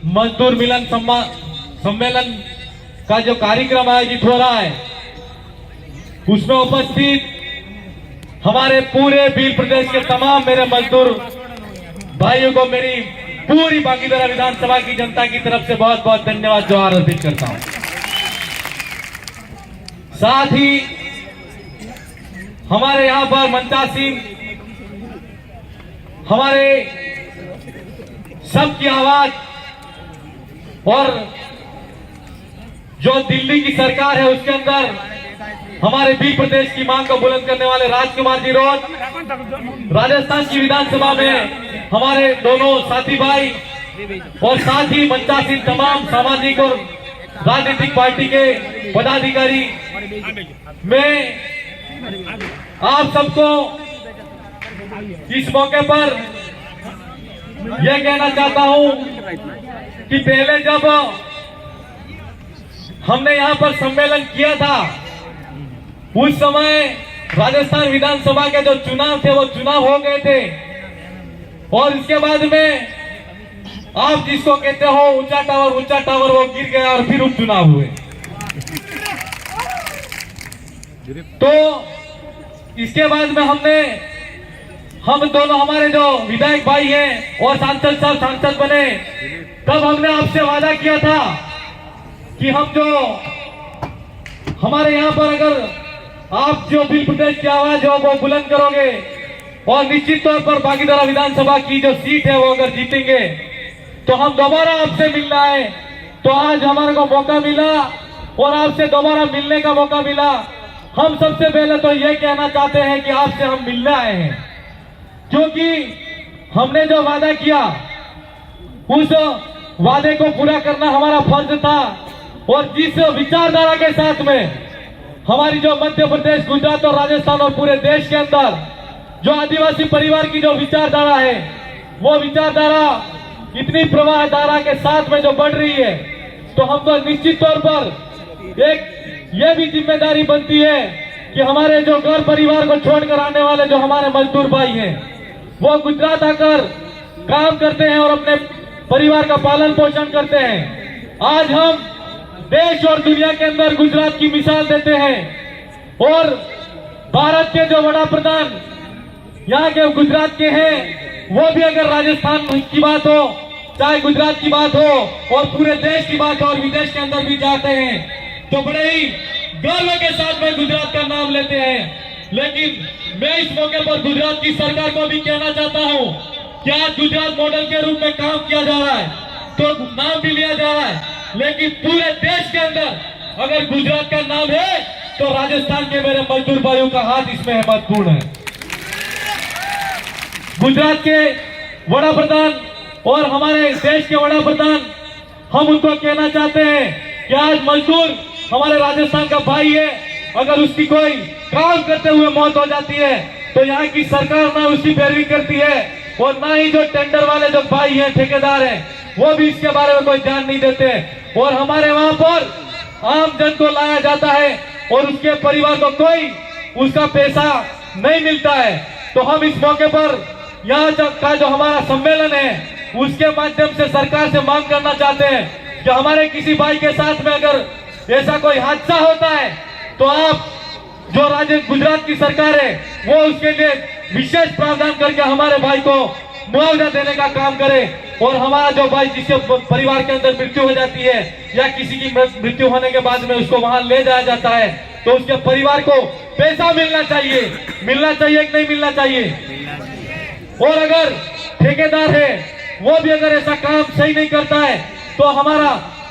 मजदूर मिलन सम्मेलन का जो कार्यक्रम आयोजित हो रहा है उसमें उपस्थित हमारे पूरे भील प्रदेश के तमाम मेरे मजदूर भाइयों को मेरी पूरी बागीदरा विधानसभा की जनता की तरफ से बहुत बहुत धन्यवाद जोहार अर्पित करता हूं। साथ ही हमारे यहां पर मंचासीन हमारे सबकी आवाज और जो दिल्ली की सरकार है उसके अंदर हमारे भील प्रदेश की मांग को बुलंद करने वाले राजकुमार जी रोड, राजस्थान की विधानसभा में हमारे दोनों साथी भाई और साथ ही मंचासीन तमाम सामाजिक और राजनीतिक पार्टी के पदाधिकारी, मैं आप सबको इस मौके पर यह कहना चाहता हूं कि पहले जब हमने यहां पर सम्मेलन किया था उस समय राजस्थान विधानसभा के जो चुनाव थे वो चुनाव हो गए थे और इसके बाद में आप जिसको कहते हो ऊंचा टावर वो गिर गया और फिर उपचुनाव हुए। तो इसके बाद में हम दोनों हमारे जो विधायक भाई हैं और सांसद बने, तब हमने आपसे वादा किया था कि हम जो हमारे यहाँ पर अगर आप जो भील प्रदेश की आवाज हो वो बुलंद करोगे और निश्चित तौर पर बागीदरा विधानसभा की जो सीट है वो अगर जीतेंगे तो हम दोबारा आपसे मिलना है। तो आज हमारे को मौका मिला और आपसे दोबारा मिलने का मौका मिला। हम सबसे पहले तो ये कहना चाहते हैं कि आपसे हम मिलने आए हैं, क्योंकि हमने जो वादा किया उस वादे को पूरा करना हमारा फर्ज था। और जिस विचारधारा के साथ में हमारी जो मध्य प्रदेश, गुजरात और राजस्थान और पूरे देश के अंदर जो आदिवासी परिवार की जो विचारधारा है वो विचारधारा इतनी प्रवाह धारा के साथ में जो बढ़ रही है, तो हम तो निश्चित तौर पर एक ये भी जिम्मेदारी बनती है कि हमारे जो घर परिवार को छोड़कर आने वाले जो हमारे मजदूर भाई हैं वो गुजरात आकर काम करते हैं और अपने परिवार का पालन पोषण करते हैं। आज हम देश और दुनिया के अंदर गुजरात की मिसाल देते हैं और भारत के जो वड़ा प्रधान यहाँ के गुजरात के हैं, वो भी अगर राजस्थान की बात हो, चाहे गुजरात की बात हो और पूरे देश की बात हो और विदेश के अंदर भी जाते हैं तो बड़े ही गर्व के साथ में गुजरात का नाम लेते हैं। लेकिन मैं इस मौके पर गुजरात की सरकार को भी कहना चाहता हूं कि आज गुजरात मॉडल के रूप में काम किया जा रहा है तो नाम भी लिया जा रहा है, लेकिन पूरे देश के अंदर अगर गुजरात का नाम है तो राजस्थान के मेरे मजदूर भाइयों का हाथ इसमें महत्वपूर्ण है। गुजरात के वड़ा प्रधान और हमारे देश के वड़ा प्रधान, हम उनको कहना चाहते हैं कि आज मजदूर हमारे राजस्थान का भाई है, अगर उसकी कोई काम करते हुए मौत हो जाती है तो यहाँ की सरकार ना उसकी पैरवी करती है और ना ही जो टेंडर वाले जो भाई हैं, ठेकेदार हैं, वो भी इसके बारे में कोई ध्यान नहीं देते और हमारे वहां पर आम जन को लाया जाता है और उसके परिवार को कोई उसका पैसा नहीं मिलता है। तो हम इस मौके पर यहाँ का जो हमारा सम्मेलन है उसके माध्यम से सरकार से मांग करना चाहते हैं कि हमारे किसी भाई के साथ में अगर ऐसा कोई हादसा होता है तो आप जो गुजरात की सरकार है वो उसके लिए विशेष प्रावधान करके हमारे भाई को मुआवजा देने का काम करे और हमारा जो भाई जिसके परिवार के अंदर मृत्यु हो जाती है या किसी की मृत्यु होने के बाद में उसको वहां ले जाया जाता है तो उसके परिवार को पैसा मिलना चाहिए कि नहीं मिलना चाहिए। और अगर ठेकेदार है वो भी अगर ऐसा काम सही नहीं करता है तो हमारा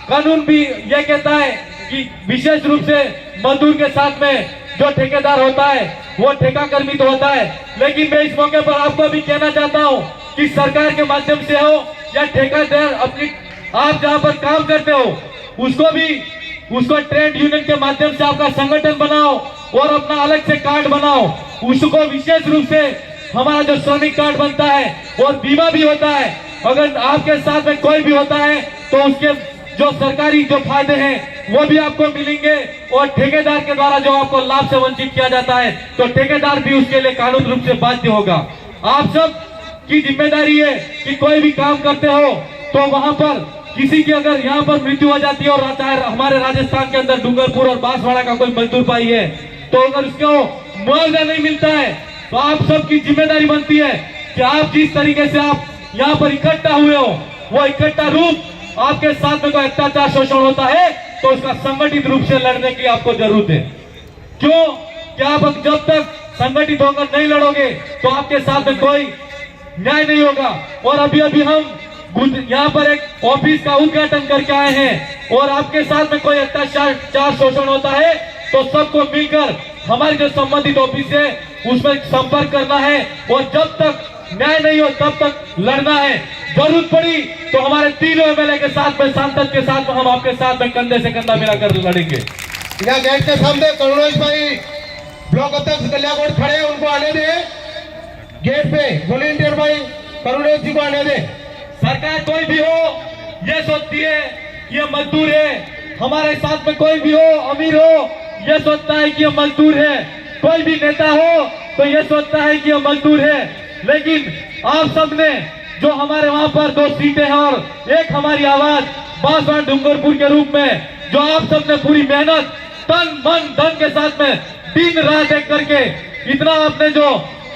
कानून भी ये कहता है कि विशेष रूप से मजदूर के साथ में जो ठेकेदार होता है वो ठेका कर्मी तो होता है। लेकिन मैं इस मौके पर आपको भी कहना चाहता हूँ कि सरकार के माध्यम से हो या ठेकेदार अपनी आप जहाँ पर काम करते हो उसको ट्रेड यूनियन के माध्यम से आपका संगठन बनाओ और अपना अलग से कार्ड बनाओ। उसको विशेष रूप से हमारा जो श्रमिक कार्ड बनता है और बीमा भी होता है, अगर आपके साथ में कोई भी होता है तो उसके जो सरकारी जो फायदे हैं वो भी आपको मिलेंगे और ठेकेदार के द्वारा जो आपको लाभ से वंचित किया जाता है तो ठेकेदार भी उसके लिए कानून रूप से बाध्य होगा। आप सब की जिम्मेदारी है कि कोई भी काम करते हो तो वहां पर किसी की अगर यहाँ पर मृत्यु हो जाती है और चाहे हमारे राजस्थान के अंदर डूंगरपुर और बांसवाड़ा का कोई मजदूर भाई है, तो अगर उसको मुआवजा नहीं मिलता है तो आप सबकी जिम्मेदारी बनती है कि आप जिस तरीके से आप यहाँ पर इकट्ठा हुए हो, वो इकट्ठा रूप आपके साथ में कोई अत्याचार शोषण होता है तो उसका संगठित रूप से लड़ने की आपको जरूरत है। क्यों? क्या आप जब तक संगठित होकर नहीं लड़ोगे तो आपके साथ में कोई न्याय नहीं होगा। और अभी अभी हम यहाँ पर एक ऑफिस का उद्घाटन करके आए हैं और आपके साथ में कोई अत्याचार शोषण होता है तो सबको मिलकर हमारी जो संबंधित ऑफिस है उसमें संपर्क करना है और जब तक न्याय नहीं हो तब तक लड़ना है। जरूरत पड़ी तो हमारे तीनों एमएलए के साथ में, सांसद के साथ में हम आपके साथ में कंधे से कंधा मिलाकर लड़ेंगे। यहाँ गेट के सामने करुणेश भाई ब्लॉक अध्यक्ष कल्याण खड़े हैं, उनको आने दे गेट पे। वॉलेंटियर भाई करुणेश जी को आने दे। सरकार कोई भी हो ये सोचती है ये मजदूर है, हमारे साथ में कोई भी हो, अमीर हो, ये सोचता है कि ये मजदूर है। कोई भी नेता हो तो ये सोचता है कि ये मजदूर है। लेकिन आप सबने जो हमारे वहां पर 2 सीटें हैं और एक हमारी आवाज बांसवाड़ा डूंगरपुर के रूप में, जो आप सबने पूरी मेहनत तन मन धन के साथ में दिन रात एक करके इतना आपने जो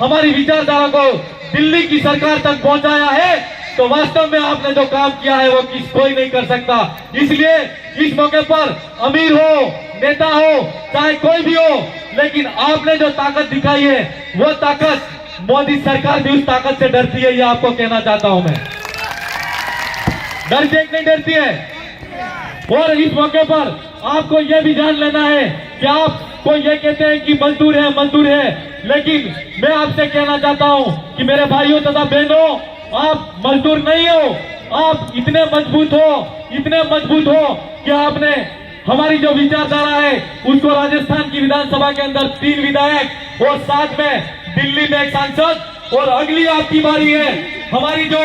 हमारी विचारधारा को दिल्ली की सरकार तक पहुंचाया है, तो वास्तव में आपने जो काम किया है वो कोई नहीं कर सकता। इसलिए इस मौके पर अमीर हो, नेता हो, चाहे कोई भी हो, लेकिन आपने जो ताकत दिखाई है वो ताकत मोदी सरकार भी उस ताकत से डरती है, ये आपको कहना चाहता हूं मैं। डर से नहीं डरती है। और इस मौके पर आपको यह भी जान लेना है कि आपको ये कहते हैं कि मजदूर है, मजदूर है, लेकिन मैं आपसे कहना चाहता हूं कि मेरे भाइयों तथा बहनों, आप मजदूर नहीं हो। आप इतने मजबूत हो कि आपने हमारी जो विचारधारा है उसको राजस्थान की विधानसभा के अंदर 3 विधायक और साथ में दिल्ली में एक सांसद, और अगली आपकी बारी है हमारी जो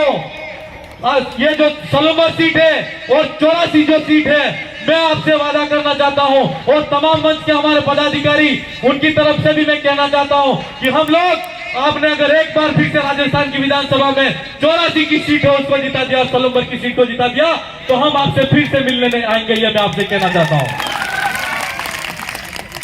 ये जो सलोमर सीट है और 84 जो सीट है, मैं आपसे वादा करना चाहता हूं और तमाम मंच के हमारे पदाधिकारी उनकी तरफ से भी मैं कहना चाहता हूं कि हम लोग, आपने अगर एक बार फिर से राजस्थान की विधानसभा में 84 की सीट है उसको जिता दिया, सलोमर की सीट को जिता दिया, तो हम आपसे फिर से मिलने में आएंगे, ये मैं आपसे कहना चाहता हूं।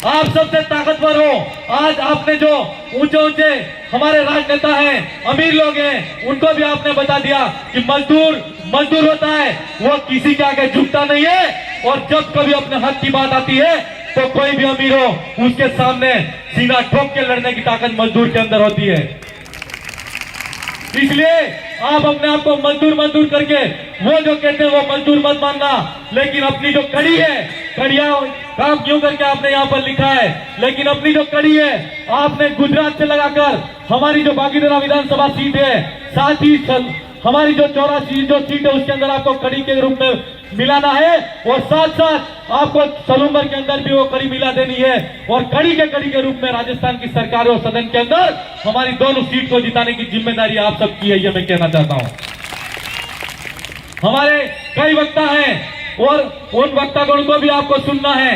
आप सबसे ताकतवर हो। आज आपने जो ऊंचे ऊंचे हमारे राजनेता हैं, अमीर लोग हैं, उनको भी आपने बता दिया कि मजदूर होता है, वो किसी के आगे झुकता नहीं है और जब कभी अपने हक की बात आती है तो कोई भी अमीर हो उसके सामने सीना ठोक के लड़ने की ताकत मजदूर के अंदर होती है। इसलिए आप अपने आप को मजदूर करके वो जो कहते हैं वो मजदूर मत मानना, लेकिन अपनी जो कड़ी है, कड़िया काम क्यों करके आपने यहाँ पर लिखा है, लेकिन अपनी जो कड़ी है आपने गुजरात से लगाकर हमारी जो बागीदरा विधानसभा सीट है, साथ ही हमारी जो 84 जो सीट है उसके अंदर आपको कड़ी के रूप में मिलाना है और साथ साथ आपको सलूमर के अंदर भी वो कड़ी मिला देनी है और कड़ी के रूप में राजस्थान की सरकार और सदन के अंदर हमारी दोनों सीट को जिताने की जिम्मेदारी आप सबकी है, ये मैं कहना चाहता हूं। हमारे कई वक्ता हैं और उन वक्तागण को भी आपको सुनना है।